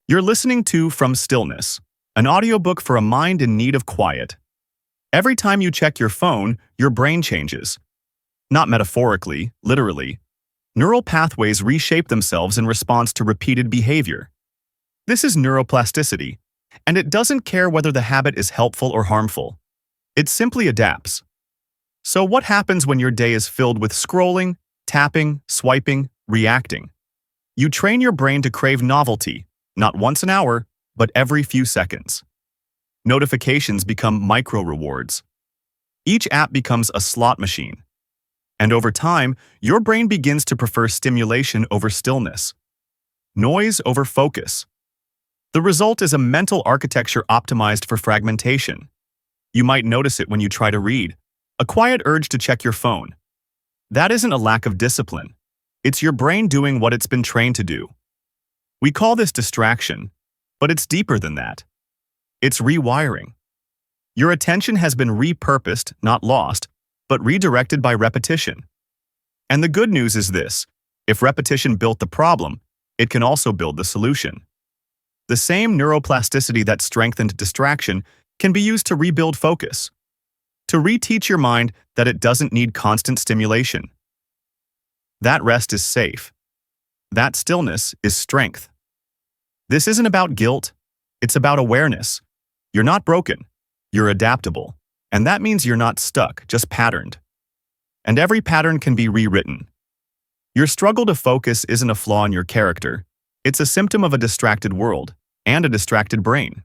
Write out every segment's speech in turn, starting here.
You're listening to From Stillness, an audiobook for a mind in need of quiet. Every time you check your phone, your brain changes. Not metaphorically, literally. Neural pathways reshape themselves in response to repeated behavior. This is neuroplasticity, and it doesn't care whether the habit is helpful or harmful. It simply adapts. So what happens when your day is filled with scrolling, tapping, swiping, reacting? You train your brain to crave novelty, not once an hour, but every few seconds. Notifications become micro-rewards. Each app becomes a slot machine. And over time, your brain begins to prefer stimulation over stillness, noise over focus. The result is a mental architecture optimized for fragmentation. You might notice it when you try to read, a quiet urge to check your phone. That isn't a lack of discipline. It's your brain doing what it's been trained to do. We call this distraction, but it's deeper than that. It's rewiring. Your attention has been repurposed, not lost, but redirected by repetition. And the good news is this: if repetition built the problem, it can also build the solution. The same neuroplasticity that strengthened distraction can be used to rebuild focus, to reteach your mind that it doesn't need constant stimulation. That rest is safe. That stillness is strength. This isn't about guilt, it's about awareness. You're not broken, you're adaptable. And that means you're not stuck, just patterned. And every pattern can be rewritten. Your struggle to focus isn't a flaw in your character. It's a symptom of a distracted world and a distracted brain.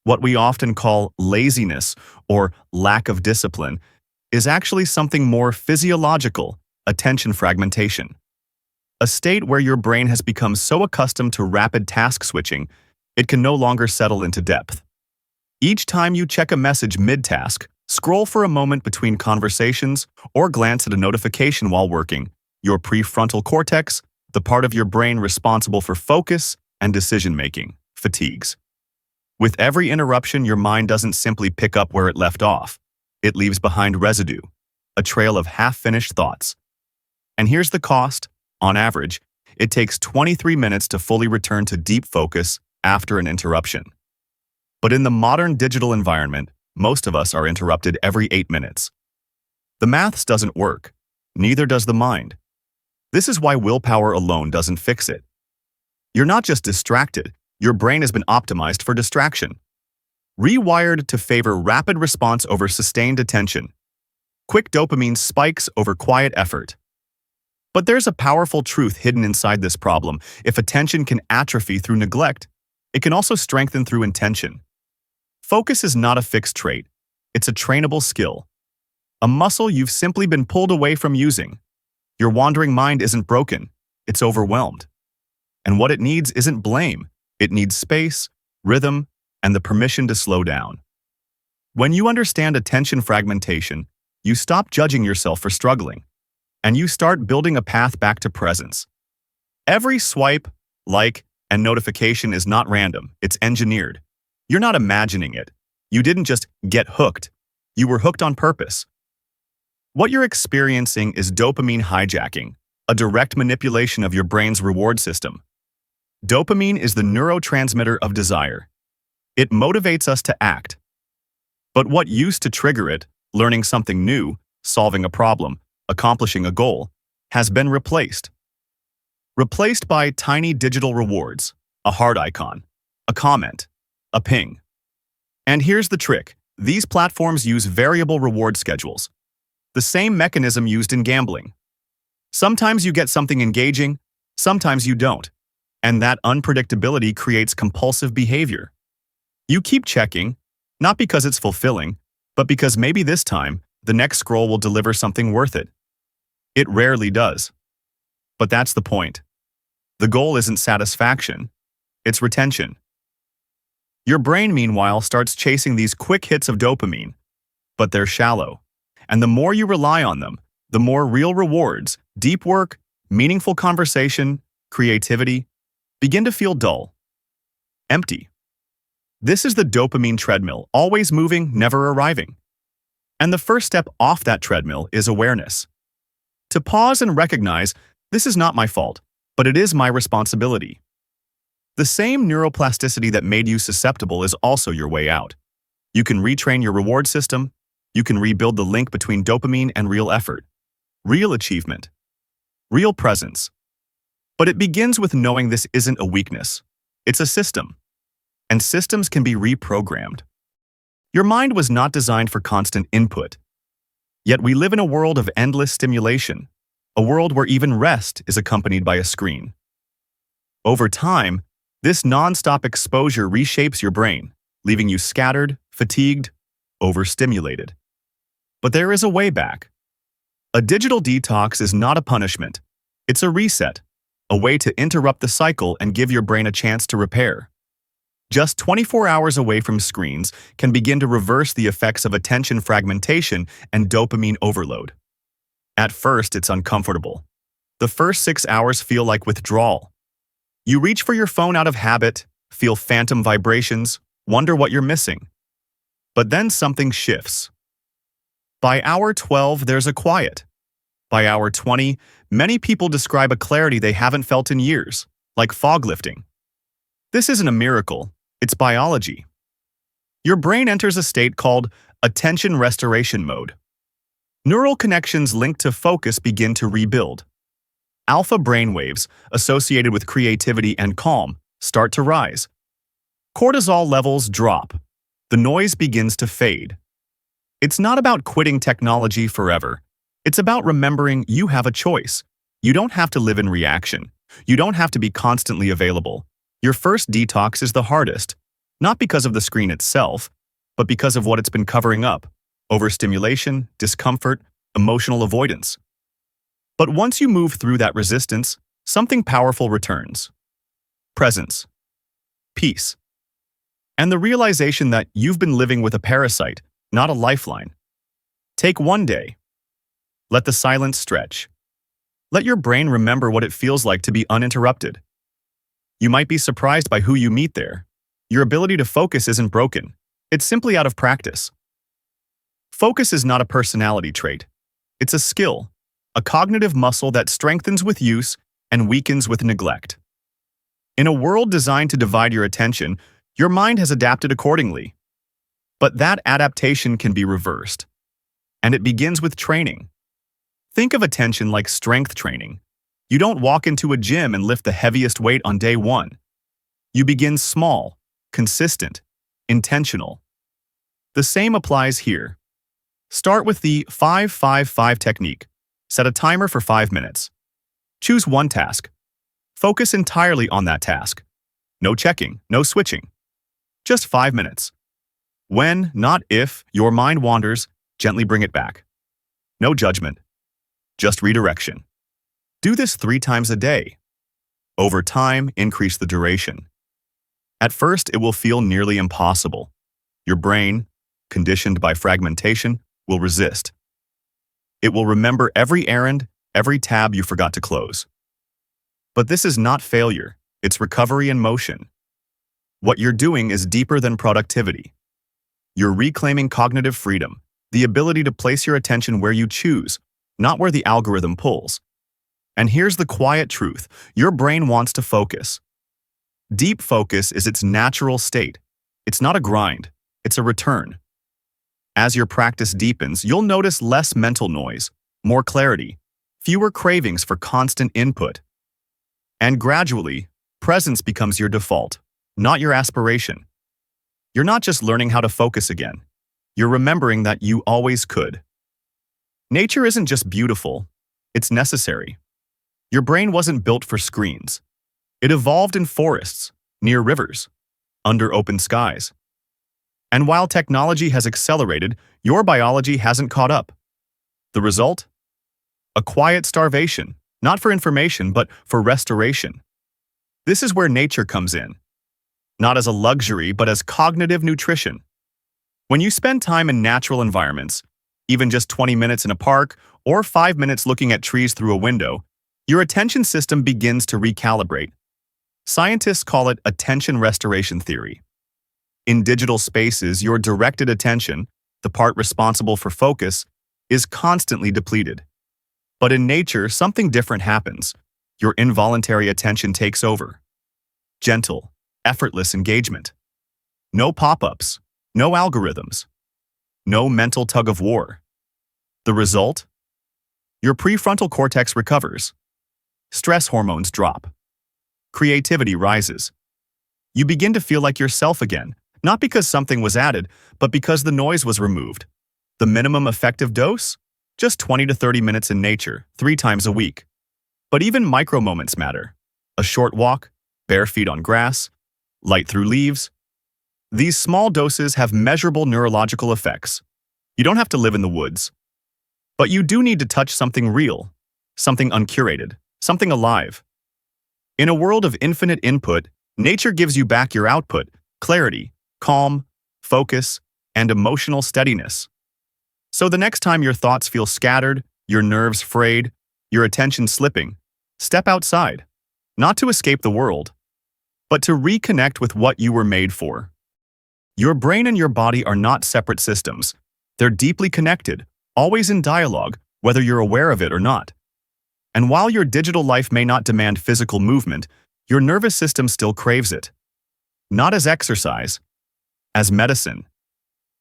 What we often call laziness or lack of discipline is actually something more physiological: attention fragmentation. A state where your brain has become so accustomed to rapid task switching, it can no longer settle into depth. Each time you check a message mid-task, scroll for a moment between conversations, or glance at a notification while working, your prefrontal cortex, the part of your brain responsible for focus and decision-making, fatigues. With every interruption, your mind doesn't simply pick up where it left off. It leaves behind residue, a trail of half-finished thoughts. And here's the cost. On average, it takes 23 minutes to fully return to deep focus after an interruption. But in the modern digital environment, most of us are interrupted every 8 minutes. The maths doesn't work. Neither does the mind. This is why willpower alone doesn't fix it. You're not just distracted, your brain has been optimized for distraction. Rewired to favor rapid response over sustained attention. Quick dopamine spikes over quiet effort. But there's a powerful truth hidden inside this problem. If attention can atrophy through neglect, it can also strengthen through intention. Focus is not a fixed trait. It's a trainable skill. A muscle you've simply been pulled away from using. Your wandering mind isn't broken. It's overwhelmed. And what it needs isn't blame. It needs space, rhythm, and the permission to slow down. When you understand attention fragmentation, you stop judging yourself for struggling, and you start building a path back to presence. Every swipe, like, and notification is not random. It's engineered. You're not imagining it. You didn't just get hooked. You were hooked on purpose. What you're experiencing is dopamine hijacking, a direct manipulation of your brain's reward system. Dopamine is the neurotransmitter of desire. It motivates us to act. But what used to trigger it, learning something new, solving a problem, accomplishing a goal, has been replaced. Replaced by tiny digital rewards, a heart icon, a comment, a ping. And here's the trick: these platforms use variable reward schedules, the same mechanism used in gambling. Sometimes you get something engaging, sometimes you don't, and that unpredictability creates compulsive behavior. You keep checking, not because it's fulfilling, but because maybe this time, the next scroll will deliver something worth it. It rarely does. But that's the point. The goal isn't satisfaction, it's retention. Your brain, meanwhile, starts chasing these quick hits of dopamine, but they're shallow. And the more you rely on them, the more real rewards, deep work, meaningful conversation, creativity, begin to feel dull, empty. This is the dopamine treadmill, always moving, never arriving. And the first step off that treadmill is awareness. To pause and recognize, this is not my fault, but it is my responsibility. The same neuroplasticity that made you susceptible is also your way out. You can retrain your reward system. You can rebuild the link between dopamine and real effort, real achievement, real presence. But it begins with knowing this isn't a weakness. It's a system. And systems can be reprogrammed. Your mind was not designed for constant input. Yet we live in a world of endless stimulation, a world where even rest is accompanied by a screen. Over time, this non-stop exposure reshapes your brain, leaving you scattered, fatigued, overstimulated. But there is a way back. A digital detox is not a punishment. It's a reset, a way to interrupt the cycle and give your brain a chance to repair. Just 24 hours away from screens can begin to reverse the effects of attention fragmentation and dopamine overload. At first, it's uncomfortable. The first 6 hours feel like withdrawal. You reach for your phone out of habit, feel phantom vibrations, wonder what you're missing. But then something shifts. By hour 12, there's a quiet. By hour 20, many people describe a clarity they haven't felt in years, like fog lifting. This isn't a miracle, it's biology. Your brain enters a state called attention restoration mode. Neural connections linked to focus begin to rebuild. Alpha brainwaves, associated with creativity and calm, start to rise. Cortisol levels drop. The noise begins to fade. It's not about quitting technology forever. It's about remembering you have a choice. You don't have to live in reaction. You don't have to be constantly available. Your first detox is the hardest, not because of the screen itself, but because of what it's been covering up: overstimulation, discomfort, emotional avoidance. But once you move through that resistance, something powerful returns. Presence. Peace. And the realization that you've been living with a parasite, not a lifeline. Take one day. Let the silence stretch. Let your brain remember what it feels like to be uninterrupted. You might be surprised by who you meet there. Your ability to focus isn't broken. It's simply out of practice. Focus is not a personality trait. It's a skill, a cognitive muscle that strengthens with use and weakens with neglect. In a world designed to divide your attention, your mind has adapted accordingly. But that adaptation can be reversed. And it begins with training. Think of attention like strength training. You don't walk into a gym and lift the heaviest weight on day one. You begin small, consistent, intentional. The same applies here. Start with the 5-5-5 technique. Set a timer for 5 minutes. Choose one task. Focus entirely on that task. No checking, no switching. Just 5 minutes. When, not if, your mind wanders, gently bring it back. No judgment. Just redirection. Do this 3 times a day. Over time, increase the duration. At first, it will feel nearly impossible. Your brain, conditioned by fragmentation, will resist. It will remember every errand, every tab you forgot to close. But this is not failure, it's recovery in motion. What you're doing is deeper than productivity. You're reclaiming cognitive freedom, the ability to place your attention where you choose, not where the algorithm pulls. And here's the quiet truth: your brain wants to focus. Deep focus is its natural state. It's not a grind, it's a return. As your practice deepens, you'll notice less mental noise, more clarity, fewer cravings for constant input. And gradually, presence becomes your default, not your aspiration. You're not just learning how to focus again. You're remembering that you always could. Nature isn't just beautiful, it's necessary. Your brain wasn't built for screens. It evolved in forests, near rivers, under open skies. And while technology has accelerated, your biology hasn't caught up. The result? A quiet starvation, not for information, but for restoration. This is where nature comes in. Not as a luxury, but as cognitive nutrition. When you spend time in natural environments, even just 20 minutes in a park or 5 minutes looking at trees through a window, your attention system begins to recalibrate. Scientists call it attention restoration theory. In digital spaces, your directed attention, the part responsible for focus, is constantly depleted. But in nature, something different happens. Your involuntary attention takes over. gentle, effortless engagement. No pop-ups, no algorithms, no mental tug-of-war. The result? Your prefrontal cortex recovers. Stress hormones drop. Creativity rises. You begin to feel like yourself again, not because something was added, but because the noise was removed. The minimum effective dose? Just 20 to 30 minutes in nature, 3 times a week. But even micro moments matter. A short walk, bare feet on grass, light through leaves. These small doses have measurable neurological effects. You don't have to live in the woods. But you do need to touch something real, something uncurated, something alive. In a world of infinite input, nature gives you back your output, clarity, calm, focus, and emotional steadiness. So the next time your thoughts feel scattered, your nerves frayed, your attention slipping, step outside, not to escape the world, but to reconnect with what you were made for. Your brain and your body are not separate systems. They're deeply connected, always in dialogue, whether you're aware of it or not. And while your digital life may not demand physical movement, your nervous system still craves it. Not as exercise, as medicine.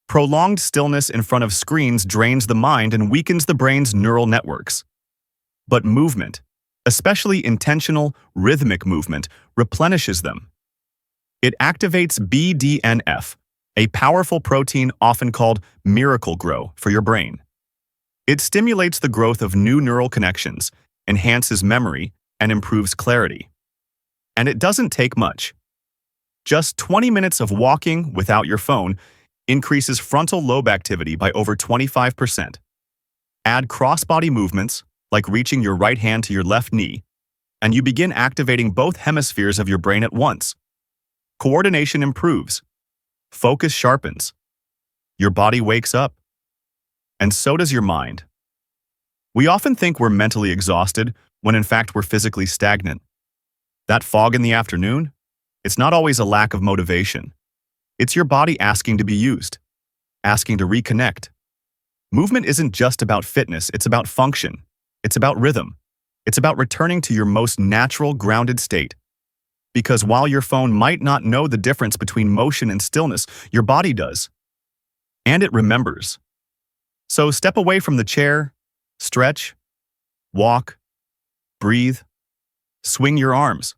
Prolonged stillness in front of screens drains the mind and weakens the brain's neural networks. But movement, especially intentional, rhythmic movement, replenishes them. It activates BDNF, a powerful protein often called miracle grow for your brain. It stimulates the growth of new neural connections, enhances memory, and improves clarity. And it doesn't take much. Just 20 minutes of walking without your phone increases frontal lobe activity by over 25%. Add cross-body movements, like reaching your right hand to your left knee, and you begin activating both hemispheres of your brain at once. Coordination improves. Focus sharpens. Your body wakes up. And so does your mind. We often think we're mentally exhausted when in fact we're physically stagnant. That fog in the afternoon? It's not always a lack of motivation. It's your body asking to be used, asking to reconnect. Movement isn't just about fitness, it's about function. It's about rhythm. It's about returning to your most natural, grounded state. Because while your phone might not know the difference between motion and stillness, your body does. And it remembers. So step away from the chair, stretch, walk, breathe, swing your arms.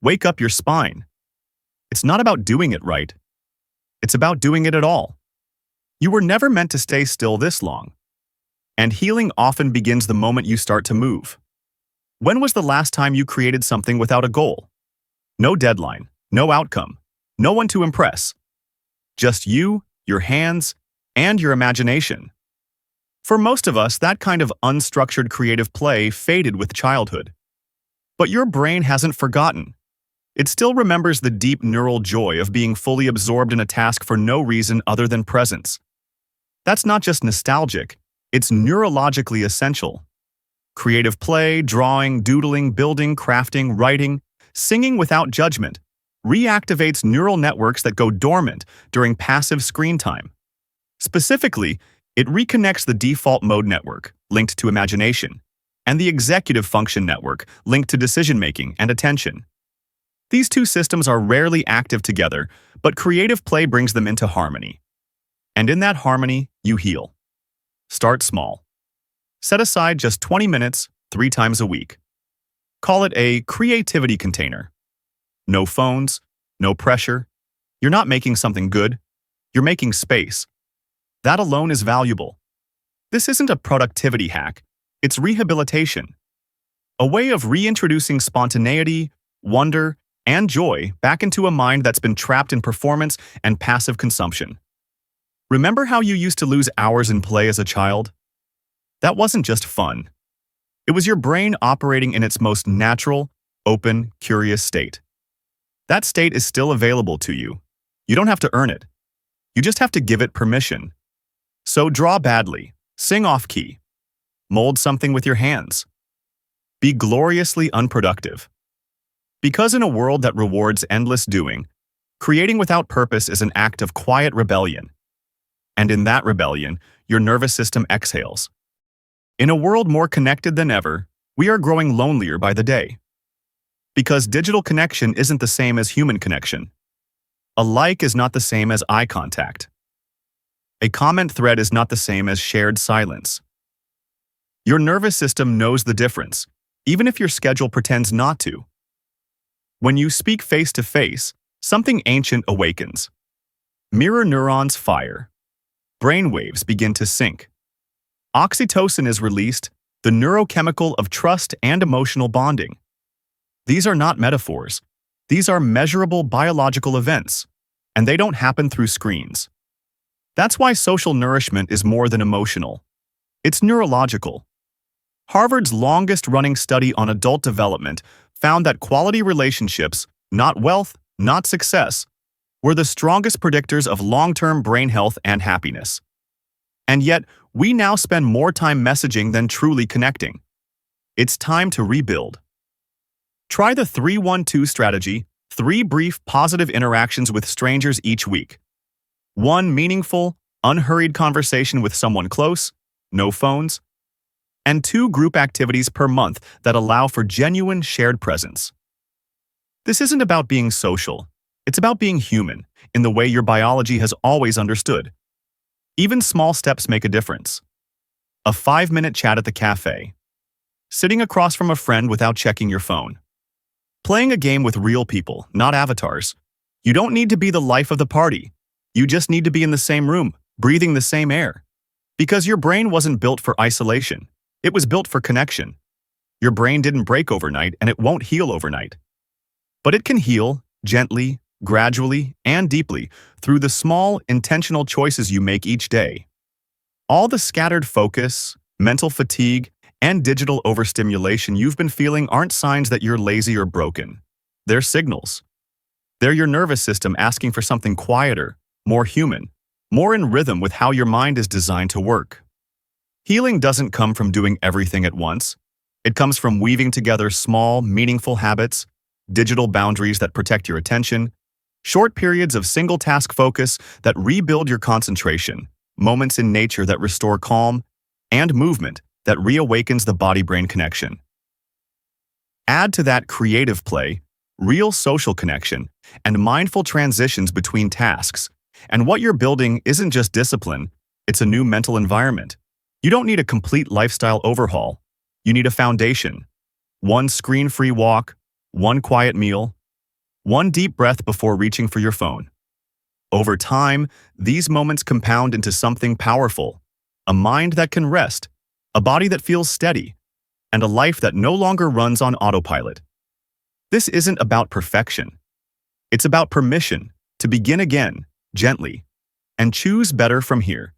Wake up your spine. It's not about doing it right. It's about doing it at all. You were never meant to stay still this long. And healing often begins the moment you start to move. When was the last time you created something without a goal? No deadline, no outcome, no one to impress. Just you, your hands, and your imagination. For most of us, that kind of unstructured creative play faded with childhood. But your brain hasn't forgotten. It still remembers the deep neural joy of being fully absorbed in a task for no reason other than presence. That's not just nostalgic, it's neurologically essential. Creative play, drawing, doodling, building, crafting, writing, singing without judgment reactivates neural networks that go dormant during passive screen time. Specifically, it reconnects the default mode network, linked to imagination, and the executive function network, linked to decision-making and attention. These two systems are rarely active together, but creative play brings them into harmony. And in that harmony, you heal. Start small. Set aside just 20 minutes, 3 times a week. Call it a creativity container. No phones, no pressure. You're not making something good. You're making space. That alone is valuable. This isn't a productivity hack. It's rehabilitation. A way of reintroducing spontaneity, wonder, and joy back into a mind that's been trapped in performance and passive consumption. Remember how you used to lose hours in play as a child? That wasn't just fun. It was your brain operating in its most natural, open, curious state. That state is still available to you. You don't have to earn it. You just have to give it permission. So draw badly, sing off-key, mold something with your hands. Be gloriously unproductive. Because in a world that rewards endless doing, creating without purpose is an act of quiet rebellion. And in that rebellion, your nervous system exhales. In a world more connected than ever, we are growing lonelier by the day. Because digital connection isn't the same as human connection. A like is not the same as eye contact. A comment thread is not the same as shared silence. Your nervous system knows the difference, even if your schedule pretends not to. When you speak face to face, something ancient awakens. Mirror neurons fire. Brain waves begin to sync. Oxytocin is released, the neurochemical of trust and emotional bonding. These are not metaphors. These are measurable biological events, and they don't happen through screens. That's why social nourishment is more than emotional. It's neurological. Harvard's longest-running study on adult development found that quality relationships, not wealth, not success, were the strongest predictors of long-term brain health and happiness. And yet, we now spend more time messaging than truly connecting. It's time to rebuild. Try the 3-1-2 strategy, 3 brief, positive interactions with strangers each week. 1 meaningful, unhurried conversation with someone close, no phones, and 2 group activities per month that allow for genuine shared presence. This isn't about being social. It's about being human, in the way your biology has always understood. Even small steps make a difference. A 5-minute chat at the cafe. Sitting across from a friend without checking your phone. Playing a game with real people, not avatars. You don't need to be the life of the party. You just need to be in the same room, breathing the same air. Because your brain wasn't built for isolation. It was built for connection. Your brain didn't break overnight, and it won't heal overnight. But it can heal, gently, gradually, and deeply, through the small, intentional choices you make each day. All the scattered focus, mental fatigue, and digital overstimulation you've been feeling aren't signs that you're lazy or broken. They're signals. They're your nervous system asking for something quieter, more human, more in rhythm with how your mind is designed to work. Healing doesn't come from doing everything at once. It comes from weaving together small, meaningful habits, digital boundaries that protect your attention, short periods of single-task focus that rebuild your concentration, moments in nature that restore calm, and movement that reawakens the body-brain connection. Add to that creative play, real social connection, and mindful transitions between tasks, and what you're building isn't just discipline, it's a new mental environment. You don't need a complete lifestyle overhaul. You need a foundation. 1 screen-free walk, 1 quiet meal, 1 deep breath before reaching for your phone. Over time, these moments compound into something powerful, a mind that can rest, a body that feels steady, and a life that no longer runs on autopilot. This isn't about perfection. It's about permission to begin again, gently, and choose better from here.